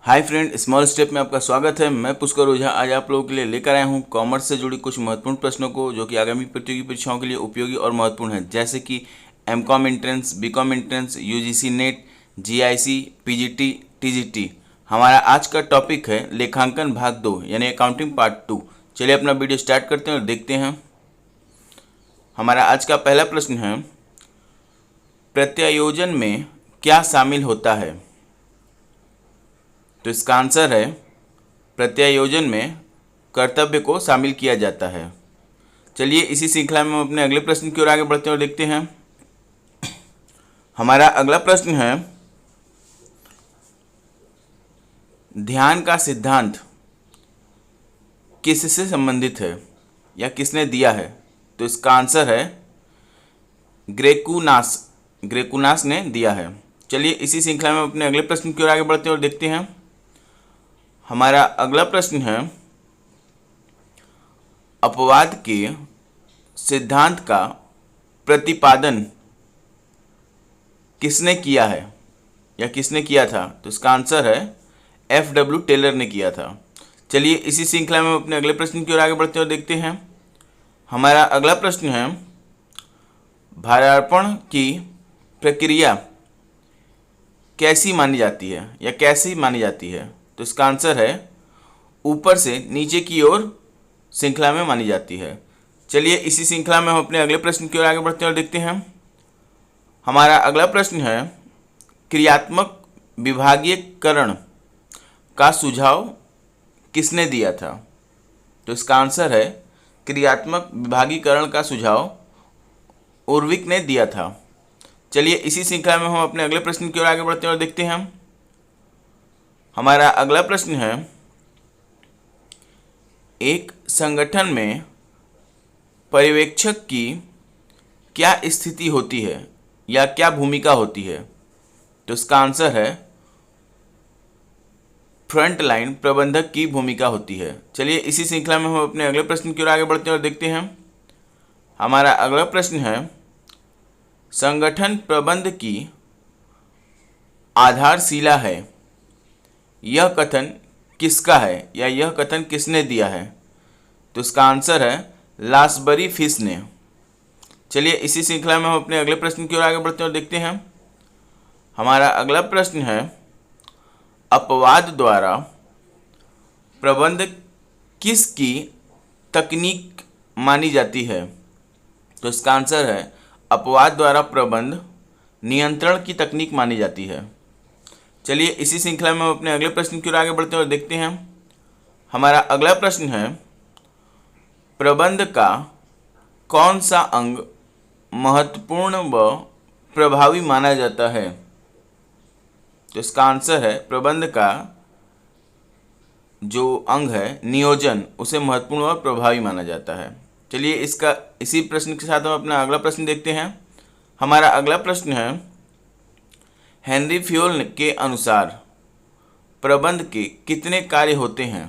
Hi friend, small step में आपका स्वागत है। मैं पुष्कर ओझा आज आप लोगों के लिए लेकर आया हूं कॉमर्स से जुड़ी कुछ महत्वपूर्ण प्रश्नों को जो कि आगामी प्रतियोगी परीक्षाओं के लिए उपयोगी और महत्वपूर्ण है, जैसे कि MCom entrance, BCom entrance, UGC NET, GIC, PGT, TGT. हमारा आज का टॉपिक है लेखांकन भाग 2 यानी अकाउंटिंग पार्ट 2। चलिए अपना वीडियो स्टार्ट करते हैं और देखते हैं। हमारा आज का पहला प्रश्न है, प्रत्यायोजन में क्या शामिल होता है? तो इसका आंसर है प्रत्यायोजन में कर्तव्य को शामिल किया जाता है। चलिए इसी श्रृंखला में हम अपने अगले प्रश्न की ओर आगे बढ़ते हैं और देखते हैं। हमारा अगला प्रश्न है, ध्यान का सिद्धांत किससे संबंधित है या किसने दिया है? तो इसका आंसर है ग्रेकुनास ने दिया है। चलिए इसी श्रृंखला में अपने अगले प्रश्न की ओर आगे बढ़ते हैं और देखते हैं। हमारा अगला प्रश्न है, अपवाद के सिद्धांत का प्रतिपादन किसने किया है या किसने किया था? तो इसका आंसर है F.W. टेलर ने किया था। चलिए इसी श्रृंखला में अपने अगले प्रश्न की ओर आगे बढ़ते हैं और देखते हैं। हमारा अगला प्रश्न है, भारार्पण की प्रक्रिया कैसी मानी जाती है या कैसी मानी जाती है? तो इसका आंसर है ऊपर से नीचे की ओर श्रृंखला में मानी जाती है। चलिए इसी श्रृंखला में हम अपने अगले प्रश्न की ओर आगे बढ़ते हैं और देखते हैं। हमारा अगला प्रश्न है, क्रियात्मक विभागीयकरण का सुझाव किसने दिया था? तो इसका आंसर है क्रियात्मक विभागीकरण का सुझाव उर्विक ने दिया था। चलिए इसी श्रृंखला में हम अपने अगले प्रश्न की ओर आगे बढ़ते हैं और देखते हैं। हमारा अगला प्रश्न है, एक संगठन में पर्यवेक्षक की क्या स्थिति होती है या क्या भूमिका होती है? तो इसका आंसर है फ्रंट लाइन प्रबंधक की भूमिका होती है। चलिए इसी श्रृंखला में हम अपने अगले प्रश्न की ओर आगे बढ़ते हैं और देखते हैं। हमारा अगला प्रश्न है, संगठन प्रबंध की आधारशिला है, यह कथन किसका है या यह कथन किसने दिया है? तो इसका आंसर है लासबरी फिश ने। चलिए इसी श्रृंखला में हम अपने अगले प्रश्न की ओर आगे बढ़ते हैं और देखते हैं। हमारा अगला प्रश्न है, अपवाद द्वारा प्रबंध किसकी तकनीक मानी जाती है? तो इसका आंसर है अपवाद द्वारा प्रबंध नियंत्रण की तकनीक मानी जाती है। चलिए इसी श्रृंखला में हम अपने अगले प्रश्न की ओर आगे बढ़ते हैं और देखते हैं। हमारा अगला प्रश्न है, प्रबंध का कौन सा अंग महत्वपूर्ण व प्रभावी माना जाता है? तो इसका आंसर है प्रबंध का जो अंग है नियोजन, उसे महत्वपूर्ण और प्रभावी माना जाता है। चलिए इसी प्रश्न के साथ हम अपना अगला प्रश्न देखते हैं। हमारा अगला प्रश्न है, हेनरी फ्योल के अनुसार प्रबंध के कितने कार्य होते हैं?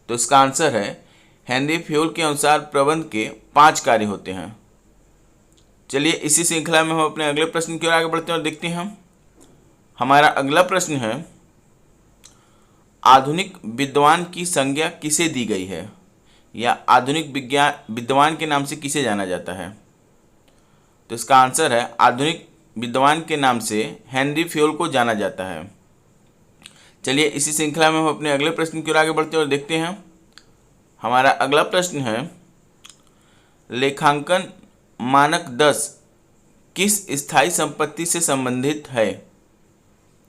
तो इसका आंसर है हेनरी फ्योल के अनुसार प्रबंध के 5 कार्य होते हैं। चलिए इसी श्रृंखला में हम अपने अगले प्रश्न की ओर आगे बढ़ते हैं और देखते हैं। हमारा अगला प्रश्न है, आधुनिक विद्वान की संज्ञा किसे दी गई है या आधुनिक विद्वान के नाम से किसे जाना जाता है? तो इसका आंसर है आधुनिक विद्वान के नाम से हेनरी फ्योल को जाना जाता है। चलिए इसी श्रृंखला में हम अपने अगले प्रश्न की ओर आगे बढ़ते हैं और देखते हैं। हमारा अगला प्रश्न है, लेखांकन मानक 10 किस स्थायी संपत्ति से संबंधित है?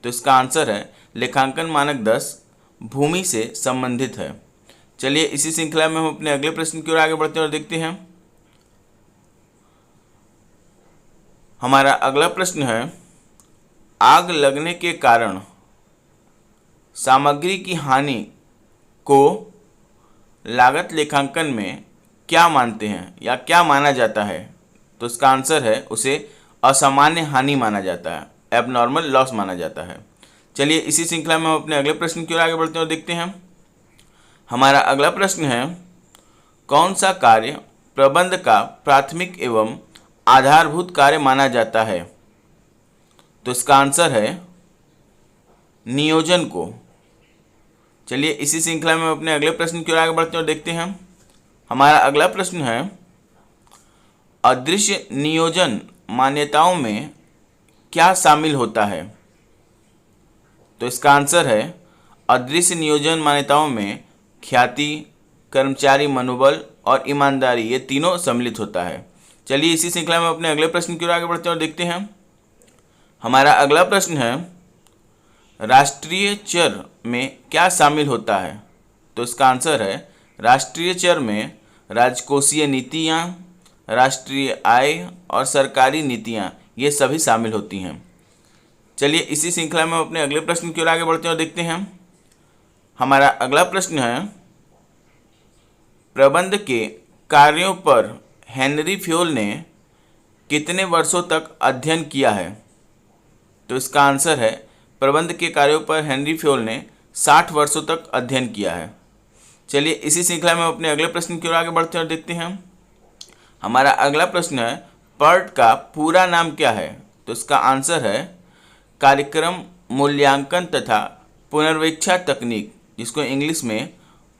तो इसका आंसर है लेखांकन मानक 10 भूमि से संबंधित है। चलिए इसी श्रृंखला में हम अपने अगले प्रश्न की ओर आगे बढ़ते हैं और देखते हैं। हमारा अगला प्रश्न है, आग लगने के कारण सामग्री की हानि को लागत लेखांकन में क्या मानते हैं या क्या माना जाता है? तो इसका आंसर है उसे असामान्य हानि माना जाता है, एबनॉर्मल लॉस माना जाता है। चलिए इसी श्रृंखला में हम अपने अगले प्रश्न की ओर आगे बढ़ते हैं और देखते हैं। हमारा अगला प्रश्न है, कौन सा कार्य प्रबंध का प्राथमिक एवं आधारभूत कार्य माना जाता है? तो इसका आंसर है नियोजन को चलिए इसी श्रृंखला में अपने अगले प्रश्न की ओर आगे बढ़ते हैं और देखते हैं। हमारा अगला प्रश्न है, अदृश्य नियोजन मान्यताओं में क्या शामिल होता है? तो इसका आंसर है, अदृश्य नियोजन मान्यताओं में ख्याति, कर्मचारी मनोबल और ईमानदारी, ये तीनों सम्मिलित होता है। चलिए इसी श्रृंखला में अपने अगले प्रश्न की ओर आगे बढ़ते हैं और देखते हैं। हमारा अगला प्रश्न है, राष्ट्रीय चर में क्या शामिल होता है? तो इसका आंसर है, राष्ट्रीय चर में राजकोषीय नीतियाँ, राष्ट्रीय आय और सरकारी नीतियाँ, ये सभी शामिल होती हैं। चलिए इसी श्रृंखला में अपने अगले प्रश्न की ओर आगे बढ़ते हैं और देखते हैं। हमारा अगला प्रश्न है, प्रबंध के कार्यों पर हेनरी फ्योल ने कितने वर्षों तक अध्ययन किया है? तो इसका आंसर है, प्रबंध के कार्यों पर हेनरी फ्योल ने 60 वर्षों तक अध्ययन किया है। चलिए इसी श्रृंखला में अपने अगले प्रश्न की ओर आगे बढ़ते हैं और देखते हैं। हमारा अगला प्रश्न है, पर्ट का पूरा नाम क्या है? तो इसका आंसर है, कार्यक्रम मूल्यांकन तथा पुनर्वीक्षा तकनीक, जिसको इंग्लिश में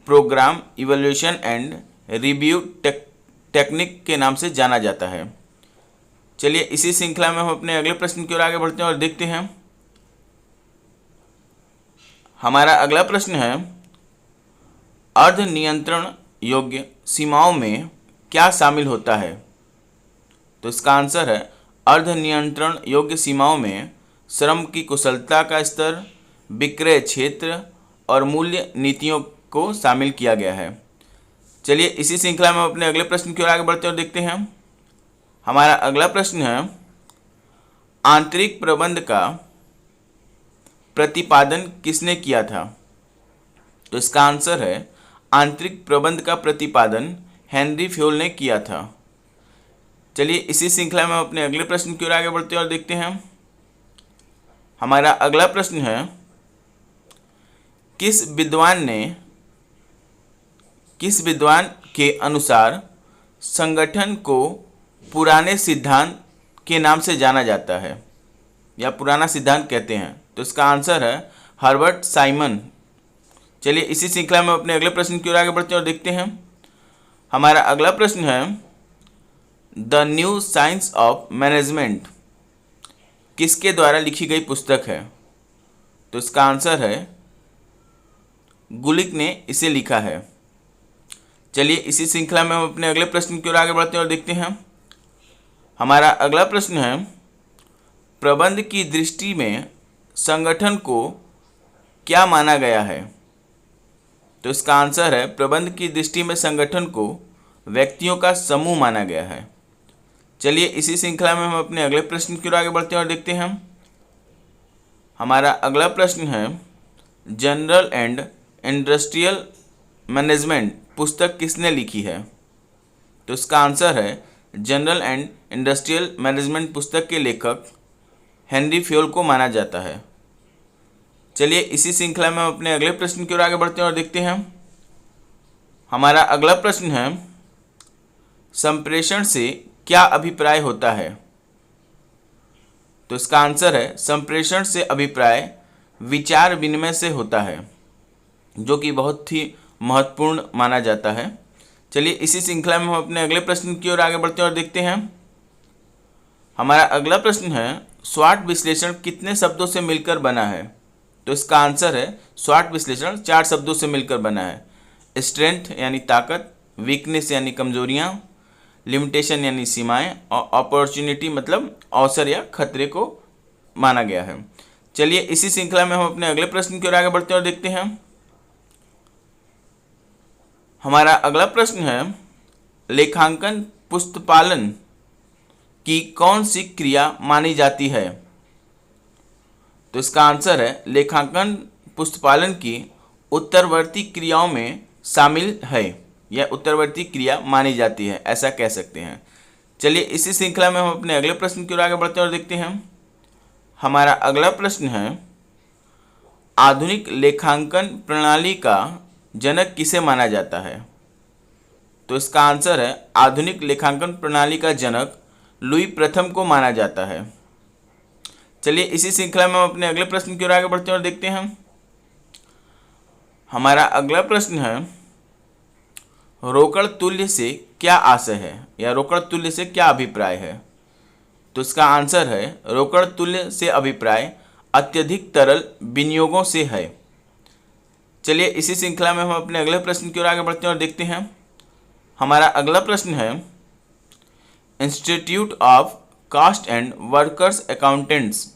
programme evaluation and review technique के नाम से जाना जाता है। चलिए इसी श्रृंखला में हम अपने अगले प्रश्न की ओर आगे बढ़ते हैं और देखते हैं। हमारा अगला प्रश्न है, अर्ध नियंत्रण योग्य सीमाओं में क्या शामिल होता है? तो इसका आंसर है, अर्ध नियंत्रण योग्य सीमाओं में श्रम की कुशलता का स्तर, विक्रय क्षेत्र और मूल्य नीतियों को शामिल किया गया है। चलिए इसी श्रृंखला में अपने अगले प्रश्न की ओर आगे बढ़ते हैं और देखते हैं। हमारा अगला प्रश्न है, आंतरिक प्रबंध का प्रतिपादन किसने किया था? तो इसका आंसर है, आंतरिक प्रबंध का प्रतिपादन हेनरी फ्योल ने किया था। चलिए इसी श्रृंखला में अपने अगले प्रश्न की ओर आगे बढ़ते हैं और देखते हैं। हमारा अगला प्रश्न है, किस विद्वान के अनुसार संगठन को पुराने सिद्धांत के नाम से जाना जाता है या पुराना सिद्धांत कहते हैं? तो इसका आंसर है, हर्बर्ट साइमन। चलिए इसी श्रृंखला में अपने अगले प्रश्न की ओर आगे बढ़ते हैं और देखते हैं। हमारा अगला प्रश्न है, the new science of management किसके द्वारा लिखी गई पुस्तक है? तो इसका आंसर है, गुलिक ने इसे लिखा है। चलिए इसी श्रृंखला में हम अपने अगले प्रश्न की ओर आगे बढ़ते हैं और देखते हैं। हमारा अगला प्रश्न है, प्रबंध की दृष्टि में संगठन को क्या माना गया है? तो इसका आंसर है, प्रबंध की दृष्टि में संगठन को व्यक्तियों का समूह माना गया है। चलिए इसी श्रृंखला में हम अपने अगले प्रश्न की ओर आगे बढ़ते हैं और देखते हैं। हमारा अगला प्रश्न है, जनरल एंड इंडस्ट्रियल मैनेजमेंट पुस्तक किसने लिखी है? तो इसका आंसर है, जनरल एंड इंडस्ट्रियल मैनेजमेंट पुस्तक के लेखक हेनरी फ्योल को माना जाता है। चलिए इसी श्रृंखला में हम अपने अगले प्रश्न की ओर आगे बढ़ते हैं और देखते हैं। हमारा अगला प्रश्न है, संप्रेषण से क्या अभिप्राय होता है? तो इसका आंसर है, संप्रेषण से अभिप्राय विचार विनिमय से होता है, जो कि बहुत ही महत्वपूर्ण माना जाता है। चलिए इसी श्रृंखला में हम अपने अगले प्रश्न की ओर आगे बढ़ते हैं और देखते हैं। हमारा अगला प्रश्न है, स्वॉट विश्लेषण कितने शब्दों से मिलकर बना है? तो इसका आंसर है, स्वॉट विश्लेषण 4 शब्दों से मिलकर बना है। स्ट्रेंथ यानी ताकत, वीकनेस यानी कमजोरियाँ, लिमिटेशन यानी सीमाएं और अपॉर्चुनिटी मतलब अवसर या खतरे को माना गया है। चलिए इसी श्रृंखला में हम अपने अगले प्रश्न की ओर आगे बढ़ते हैं और देखते हैं। हमारा अगला प्रश्न है, लेखांकन पुस्तपालन की कौन सी क्रिया मानी जाती है? तो इसका आंसर है, लेखांकन पुस्तपालन की उत्तरवर्ती क्रियाओं में शामिल है या उत्तरवर्ती क्रिया मानी जाती है, ऐसा कह सकते हैं। चलिए इसी श्रृंखला में हम अपने अगले प्रश्न की ओर आगे बढ़ते हैं और देखते हैं। हमारा अगला प्रश्न है, आधुनिक लेखांकन प्रणाली का जनक किसे माना जाता है? तो इसका आंसर है, आधुनिक लेखांकन प्रणाली का जनक लुई प्रथम को माना जाता है। चलिए इसी श्रृंखला में हम अपने अगले प्रश्न की ओर आगे बढ़ते हैं और देखते हैं। हमारा अगला प्रश्न है, रोकड़ तुल्य से क्या आशय है या रोकड़ तुल्य से क्या अभिप्राय है? तो इसका आंसर है, रोकड़ तुल्य से अभिप्राय अत्यधिक तरल विनियोगों से है। चलिए इसी श्रृंखला में हम अपने अगले प्रश्न की ओर आगे बढ़ते हैं और देखते हैं। हमारा अगला प्रश्न है, institute of cost and workers accountants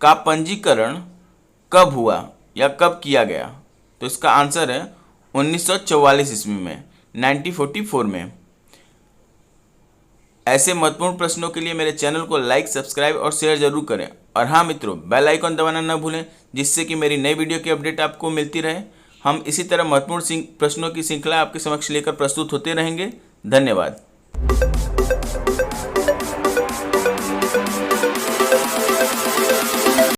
का पंजीकरण कब हुआ या कब किया गया? तो इसका आंसर है 1944 ईस्वी में, 1944 में। ऐसे महत्वपूर्ण प्रश्नों के लिए मेरे चैनल को लाइक, सब्सक्राइब और शेयर जरूर करें। और हाँ मित्रों, बेल आइकन दबाना न भूलें, जिससे कि मेरी नई वीडियो की अपडेट आपको मिलती रहे। हम इसी तरह महत्वपूर्ण प्रश्नों की श्रृंखला आपके समक्ष लेकर प्रस्तुत होते रहेंगे। धन्यवाद।